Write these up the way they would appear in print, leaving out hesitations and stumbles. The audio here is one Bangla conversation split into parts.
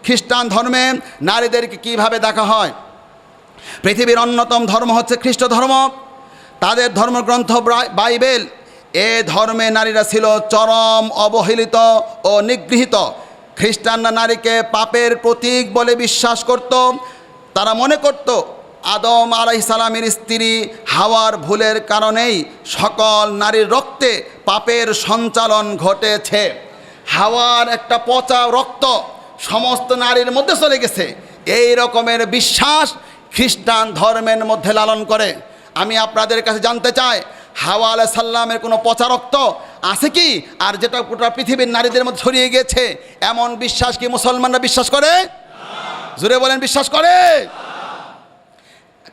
খ্রিস্টান ধর্মে নারীদেরকে কিভাবে দেখা হয়। পৃথিবীর অন্যতম ধর্ম হচ্ছে খ্রিস্ট ধর্ম। তাদের ধর্মগ্রন্থ বাইবেল, এ ধর্মে নারীরা ছিল চরম অবহেলিত ও নিগৃহীত। খ্রিস্টানরা নারীকে পাপের প্রতীক বলে বিশ্বাস করত। তারা মনে করত আদম আলাইহিস সালামের স্ত্রী হাওয়ার ভুলের কারণেই সকল নারীর রক্তে পাপের সঞ্চালন ঘটেছে। হাওয়ার একটা পচা রক্ত সমস্ত নারীর মধ্যে চলে গেছে, এই রকমের বিশ্বাস খ্রিস্টান ধর্মের মধ্যে লালন করে। আমি আপনাদের কাছে জানতে চাই, হাওয়া আলাইহিস সালামের কোনো পচা রক্ত আছে কি? আর যেটা গোটা পৃথিবীর নারীদের মধ্যে ছড়িয়ে গিয়েছে, এমন বিশ্বাস কি মুসলমানরা বিশ্বাস করে? জোরে বলেন, বিশ্বাস করে?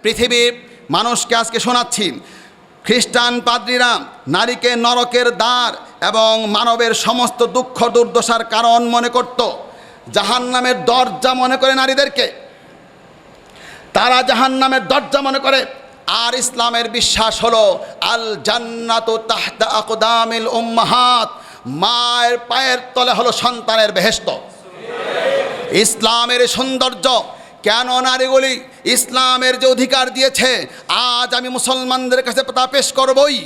পৃথিবীর মানুষকে আজকে শোনাচ্ছি, খ্রিস্টান পাদ্রীরা নারীকে নরকের দ্বার এবং মানবের সমস্ত দুঃখ দুর্দশার কারণ মনে করত। জাহান্নামের দরজা মনে করে নারীদেরকে, তারা জাহান্নামের দরজা মনে করে। আর ইসলামের বিশ্বাস হলো আল জান্নাতু তাহতা আকদামিল উম্মাহাত, মায়ের পায়ের তলে হলো সন্তানের বেহেশত। ইসলামের সৌন্দর্য কেন নারীগুলি ইসলামের যে অধিকার দিয়েছে, আজ আমি মুসলমানদের কাছে তা পেশ করবই।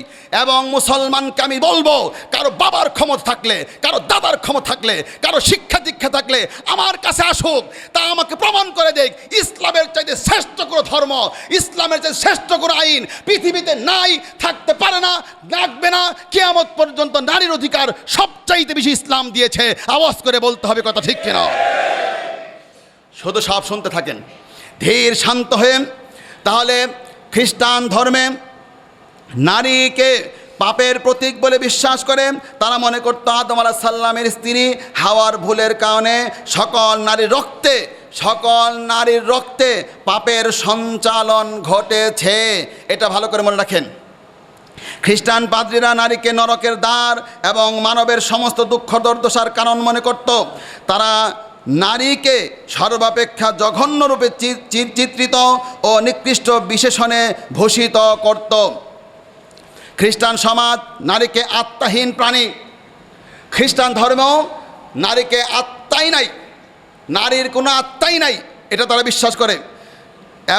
এবং মুসলমানকে আমি বলবো, কারো বাবার ক্ষমতা থাকলে, কারো দাদার ক্ষমতা থাকলে, কারো শিক্ষা দীক্ষা থাকলে আমার কাছে আসুক, তা আমাকে প্রমাণ করে দেখ ইসলামের চাইতে শ্রেষ্ঠ কোনো ধর্ম, ইসলামের চাইতে শ্রেষ্ঠ কোনো আইন পৃথিবীতে নাই, থাকতে পারে না, লাগবে না। কিয়ামত পর্যন্ত নারীর অধিকার সবচাইতে বেশি ইসলাম দিয়েছে। আওয়াজ করে বলতে হবে, কথা ঠিক কিনা? শুধু সব শুনতে থাকেন, ধীর শান্ত হয়ে। তাহলে খ্রিস্টান ধর্মে নারীকে পাপের প্রতীক বলে বিশ্বাস করে। তারা মনে করত আদম আলাইহিস সালামের স্ত্রী হাওয়ার ভুলের কারণে সকল নারীর রক্তে পাপের সঞ্চালন ঘটেছে। এটা ভালো করে মনে রাখেন। খ্রিস্টান পাদ্রীরা নারীকে নরকের দ্বার এবং মানবের সমস্ত দুঃখ দুর্দশার কারণ মনে করত। তারা নারীকে সর্বাপেক্ষা জঘন্য রূপে চিত্রিত ও নিকৃষ্ট বিশেষণে ভূষিত করত। খ্রিস্টান সমাজ নারীকে আত্মাহীন প্রাণী। খ্রিস্টান ধর্মেও নারীকে আত্মাই নাই, নারীর কোনো আত্মাই নাই, এটা তারা বিশ্বাস করে।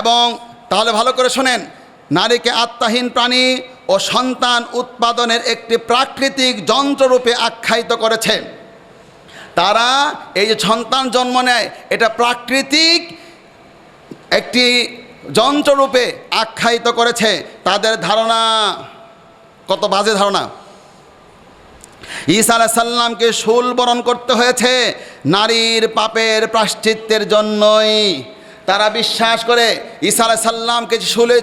এবং তাহলে ভালো করে শোনেন, নারীকে আত্মাহীন প্রাণী ও সন্তান উৎপাদনের একটি প্রাকৃতিক যন্ত্ররূপে আখ্যায়িত করেছে। তারা এই যে সন্তান জন্ম নেয়, এটা প্রাকৃতিক একটি যন্ত্ররূপে আখ্যায়িত করেছে। তাদের ধারণা কত বাজে ধারণা! ঈসা আলাইহিস সালামকে শূল বরণ করতে হয়েছে নারীর পাপের প্রায়শ্চিত্তের জন্যই। তারা বিশ্বাস করে ঈসা আলাইহিস সালামকে শূলে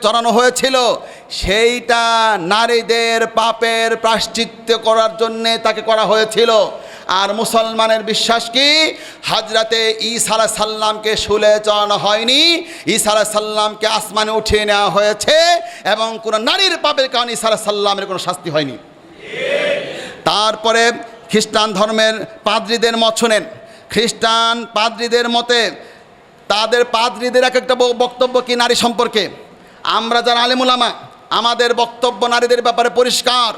চড়ানো হয়েছিল, সেইটা নারীদের পাপের প্রায়শ্চিত্ত করার জন্যে তাকে করা হয়েছিল। আর মুসলমানের বিশ্বাস কি? হযরতে ঈসা আলাইহিস সালামকে শূলে চড়ানো হয়নি, ঈসা আলাইহিস সালামকে আসমানে উঠিয়ে নেওয়া হয়েছে এবং কোনো নারীর পাপের কারণে ঈসা আলাইহিস সালামের কোনো শাস্তি হয়নি। তারপরে খ্রিস্টান ধর্মের পাদ্রীদের মত শুনেন। খ্রিস্টান পাদ্রীদের মতে, তাদের পাদ্রীদের এক একটা বক্তব্য কি নারী সম্পর্কে। আমরা যারা আলেম উলামা, আমাদের বক্তব্য নারীদের ব্যাপারে পরিষ্কার।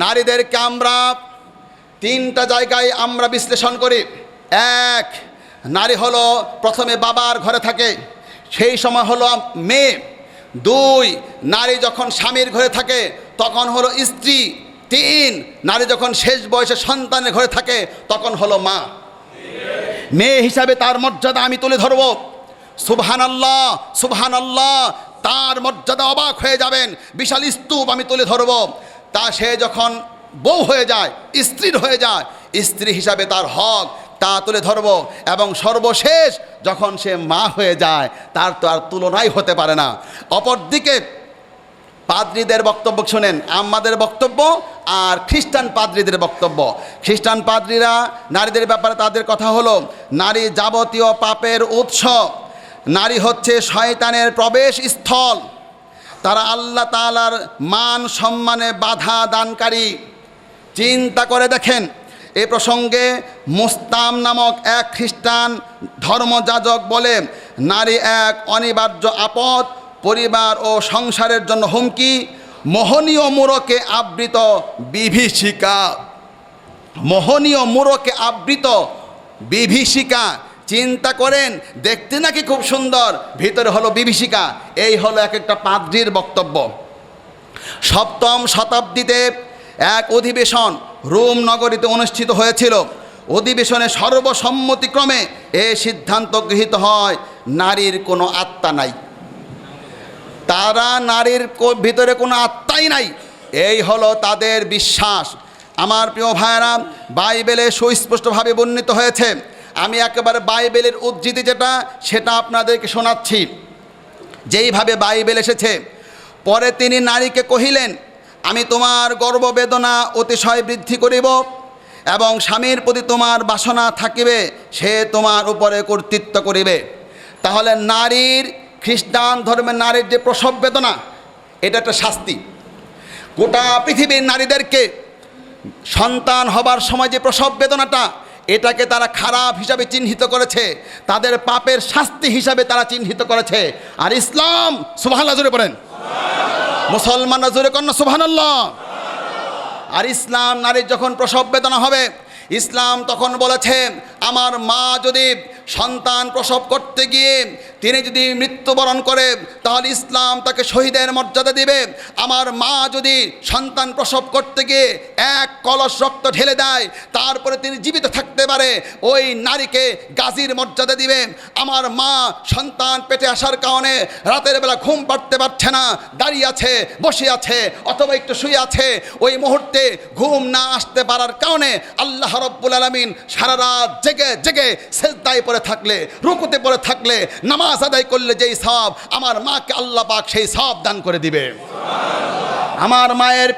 নারীদেরকে আমরা তিনটা জায়গায় আমরা বিশ্লেষণ করি। এক, নারী হলো প্রথমে বাবার ঘরে থাকে, সেই সময় হলো মেয়ে। দুই, নারী যখন স্বামীর ঘরে থাকে তখন হলো স্ত্রী। তিন, নারী যখন শেষ বয়সে সন্তানের ঘরে থাকে তখন হলো মা। মেয়ে হিসাবে তার মর্যাদা আমি তুলে ধরব। সুবহানাল্লাহ, সুবহানাল্লাহ, তার মর্যাদা অবাক হয়ে যাবেন। বিশাল স্তূপ আমি তুলে ধরব। তা সে যখন বউ হয়ে যায়, স্ত্রীর হয়ে যায়, স্ত্রী হিসাবে তার হক তা তুলে ধরব। এবং সর্বশেষ যখন সে মা হয়ে যায়, তার তো আর তুলনাই হতে পারে না। অপরদিকে পাদ্রীদের বক্তব্য শুনেন, আমাদের বক্তব্য আর খ্রিস্টান পাদ্রীদের বক্তব্য। খ্রিস্টান পাদ্রীরা নারীদের ব্যাপারে তাদের কথা হলো, নারী যাবতীয় পাপের উৎস, নারী হচ্ছে শয়তানের প্রবেশ স্থল, তারা আল্লাহ তাআলার মান সম্মানে বাধা দানকারী। চিন্তা করে দেখেন, এ প্রসঙ্গে মুস্তাম নামক এক খ্রিস্টান ধর্মযাজক বলে, নারী এক অনিবার্য আপদ, পরিবার ও সংসারের জন্য হুমকি, মোহনীয় মোড়কে আবৃত বিভীষিকা। মোহনীয় মোড়কে আবৃত বিভীষিকা। চিন্তা করেন, দেখতে নাকি খুব সুন্দর, ভিতরে হলো বিভীষিকা। এই হলো এক একটা পাদ্রীর বক্তব্য। সপ্তম শতাব্দীতে এক অধিবেশন রোম নগরীতে অনুষ্ঠিত হয়েছিল। অধিবেশনে সর্বসম্মতিক্রমে এ সিদ্ধান্ত গৃহীত হয়, নারীর কোনো আত্মা নাই। তারা নারীর ভিতরে কোনো আত্মাই নাই, এই হলো তাদের বিশ্বাস। আমার প্রিয় ভাইয়েরা, বাইবেলে সুস্পষ্টভাবে বর্ণিত হয়েছে। আমি একেবারে বাইবেলের উদ্ধৃতি যেটা, সেটা আপনাদেরকে শোনাচ্ছি। যেইভাবে বাইবেল এসেছে, পরে তিনি নারীকে কহিলেন, আমি তোমার গর্ভবেদনা অতিশয় বৃদ্ধি করিব এবং স্বামীর প্রতি তোমার বাসনা থাকিবে, সে তোমার উপরে কর্তৃত্ব করিবে। তাহলে নারীর, খ্রিস্টান ধর্মের নারীর যে প্রসব বেদনা, এটা একটা শাস্তি। গোটা পৃথিবীর নারীদেরকে সন্তান হবার সময় যে প্রসব বেদনাটা, এটাকে তারা খারাপ হিসাবে চিহ্নিত করেছে, তাদের পাপের শাস্তি হিসাবে তারা চিহ্নিত করেছে। আর ইসলাম, সুবহানাল্লাহ জোরে পড়েন, মুসলমানরা জোরে করেন না সুবহানাল্লাহ। আর ইসলাম নারীর যখন প্রসব বেদনা হবে, ইসলাম তখন বলেছে, আমার মা যদি সন্তান প্রসব করতে গিয়ে তিনি যদি মৃত্যুবরণ করে, তাহলে ইসলাম তাকে শহীদের মর্যাদা দিবে। আমার মা যদি সন্তান প্রসব করতে গিয়ে এক কলস রক্ত ঢেলে দেয়, তারপরে তিনি জীবিত থাকতে পারে, ওই নারীকে গাজীর মর্যাদা দিবে। আমার মা সন্তান পেটে আসার কারণে রাতের বেলা ঘুম পাড়তে পারছে না, দাঁড়িয়ে আছে, বসে আছে, অথবা একটু শুয়ে আছে, ওই মুহূর্তে ঘুম না আসতে পারার কারণে আল্লাহ রব্বুল আলামিন সারা রাত জেগে জেগে সেজদায় পড়ে থাকলে, রুকুতে পড়ে থাকলে, নামাজ আদায় করলে যেই সওয়াব, আমার মাকে আল্লাহ পাক সেই সওয়াব দান করে দিবে। আমার মায়ের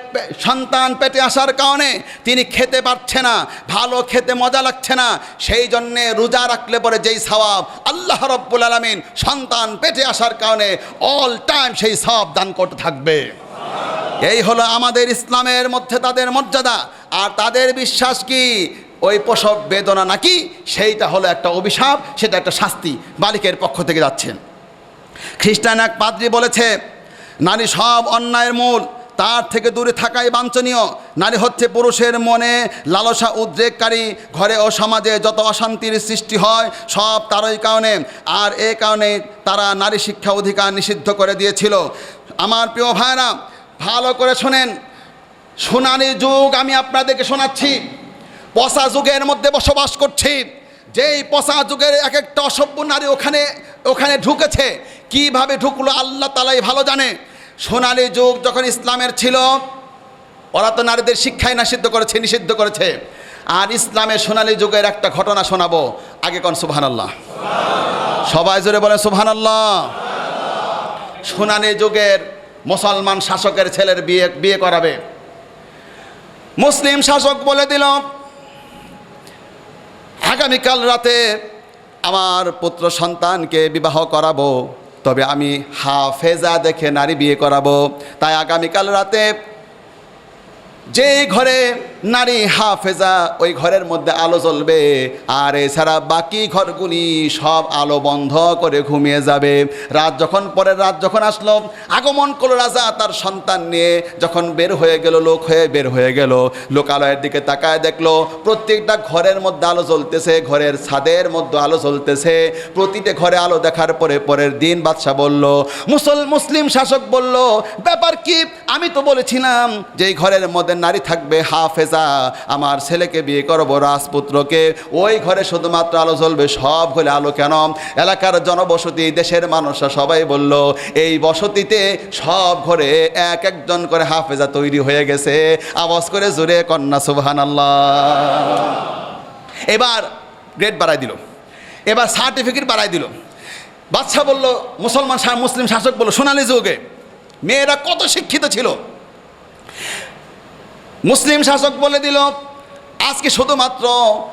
সন্তান পেটে আসার কারণে তিনি খেতে পারছে না, ভালো খেতে মজা লাগছে না, সেই জন্যে রোজা রাখলে পরে যেই সওয়াব আল্লাহ রব্বুল আলামিন সন্তান পেটে আসার কারণে অল টাইম সেই সওয়াব দান করতে থাকবে। এই হলো আমাদের ইসলামের মধ্যে তাদের মর্যাদা। আর তাদের বিশ্বাস কি, ওই প্রসব বেদনা নাকি সেইটা হলো একটা অভিশাপ, সেটা একটা শাস্তি, মালিকের পক্ষ থেকে যাচ্ছে। খ্রিস্টান এক পাদ্রী বলেছে, নারী সব অন্যায়ের মূল, তার থেকে দূরে থাকাই বাঞ্ছনীয়। নারী হচ্ছে পুরুষের মনে লালসা উদ্রেককারী, ঘরে ও সমাজে যত অশান্তির সৃষ্টি হয় সব তারই কারণে। আর এই কারণে তারা নারী শিক্ষা অধিকার নিষিদ্ধ করে দিয়েছিল। আমার প্রিয় ভাইরা, ভালো করে শোনেন, সোনালী যুগ আমি আপনাদেরকে শোনাচ্ছি। পচা যুগের মধ্যে বসবাস করছি। যেই পচা যুগের এক একটা অসভ্য নারী ওখানে ঢুকেছে, কিভাবে ঢুকলো আল্লাহ তাআলাই ভালো জানে। সোনালী যুগ যখন ইসলামের ছিল, ওরা তো নারীদের শিক্ষায় নিষিদ্ধ করেছে। আর ইসলামের সোনালী যুগের একটা ঘটনা শোনাবো। আগে কোন সুবহানাল্লাহ, সবাই জোরে বলেন সুবহানাল্লাহ। সোনালী যুগের মুসলমান শাসকের ছেলের বিয়ে করাবে। মুসলিম শাসক বলে দিল, আগামীকাল রাতে আমার পুত্র সন্তানকে বিবাহ করাবো, তবে আমি হাফেজা দেখে নারী বিয়ে করাবো। তাই আগামীকাল রাতে যে ঘরে নারী হাফেজা, ওই ঘরের মধ্যে আলো জ্বলবে, আর এছাড়া বাকি ঘরগুলি সব আলো বন্ধ করে ঘুমিয়ে যাবে। পরের রাত যখন আসলো, আগমন করলো রাজা তার সন্তান নিয়ে, যখন বের হয়ে গেল, বের হয়ে গেল, লোকালয়ের দিকে তাকায় দেখলো প্রত্যেকটা ঘরের মধ্যে আলো জ্বলতেছে, ঘরের ছাদের মধ্যে আলো জ্বলতেছে। প্রতিটা ঘরে আলো দেখার পরে পরের দিন বাদশা বলল, মুসলিম শাসক বলল, ব্যাপার কি? আমি তো বলেছিলাম যে এই ঘরের মধ্যে নারী থাকবে হাফেজা, আমার ছেলেকে বিয়ে করবো রাজপুত্রকে, ওই ঘরে শুধুমাত্র আলো জ্বলবে, সব ঘরে আলো কেন? এলাকার জনবসতি, দেশের মানুষরা সবাই বলল, এই বসতিতে সব ঘরে এক একজন করে হাফেজা তৈরি হয়ে গেছে। আওয়াজ করে জোরে কন্যা সুবহানাল্লাহ। এবার গ্রেড বাড়াই দিল, এবার সার্টিফিকেট বাড়াই দিল। বাদশা বলল, মুসলিম শাসক বলল, সোনালী যুগে মেয়েরা কত শিক্ষিত ছিল। মুসলিম শাসক বলে দিল, আজকে শুধুমাত্র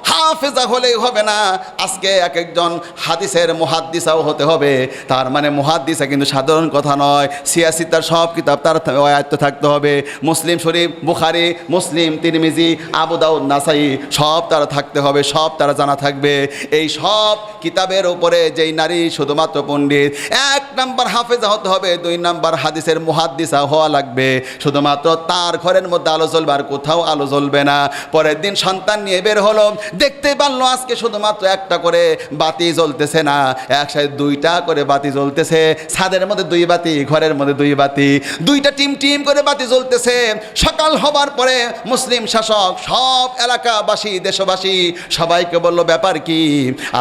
হাফেজা হলেই হবে না, আজকে এক একজন হাদিসের মুহাদ্দিসাও হতে হবে। তার মানে মুহাদ্দিসা কিন্তু সাধারণ কথা নয়, সিয়াসিতার সব কিতাব তার আয়ত্ত থাকতে হবে। মুসলিম শরীফ, বুখারী, মুসলিম, তিরমিজি, আবু দাউদ, নাসাই সব তারা থাকতে হবে, সব তারা জানা থাকবে। এই সব কিতাবের উপরে যেই নারী শুধুমাত্র পণ্ডিত, এক নাম্বার হাফেজা হতে হবে, 2 নাম্বার হাদিসের মুহাদ্দিসা হওয়া লাগবে। শুধুমাত্র তার ঘরের মধ্যে আলো জ্বলবে, আর কোথাও আলো জ্বলবে না। পরের দিন সন্তান নিয়ে বের হলো, দেখতে পারলো আজকে শুধুমাত্র একটা করে বাতি জ্বলতেছে না, একসাথে 2টা করে বাতি জ্বলতেছে। ছাদের মধ্যে 2 বাতি, ঘরের মধ্যে 2 বাতি, 2টা টিম টিম করে বাতি জ্বলতেছে। সকাল হবার পরে মুসলিম শাসক সব এলাকাবাসী, দেশবাসী সবাইকে বলল, ব্যাপার কি,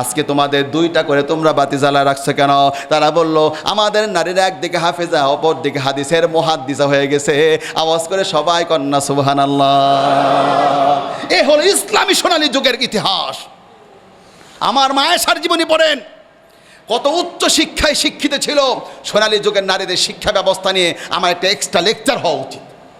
আজকে তোমাদের 2টা করে তোমরা বাতি জ্বালা রাখছো কেন? তারা বলল, আমাদের নারীরা একদিকে হাফেজা, অপর দিকে হাদিসের মুহাদ্দিসা হয়ে গেছে। আওয়াজ করে সবাই কন্যা সুবহানাল্লাহ। এ হলো ইসলামী সোনালী যুগের ইতিহাস। আমার মা আয়েশার জীবনী পড়েন, কত উচ্চ শিক্ষায় শিক্ষিত ছিল। সোনালী যুগের নারীদের শিক্ষা ব্যবস্থা নিয়ে আমার একটা এক্সট্রা লেকচার হওয়া উচিত।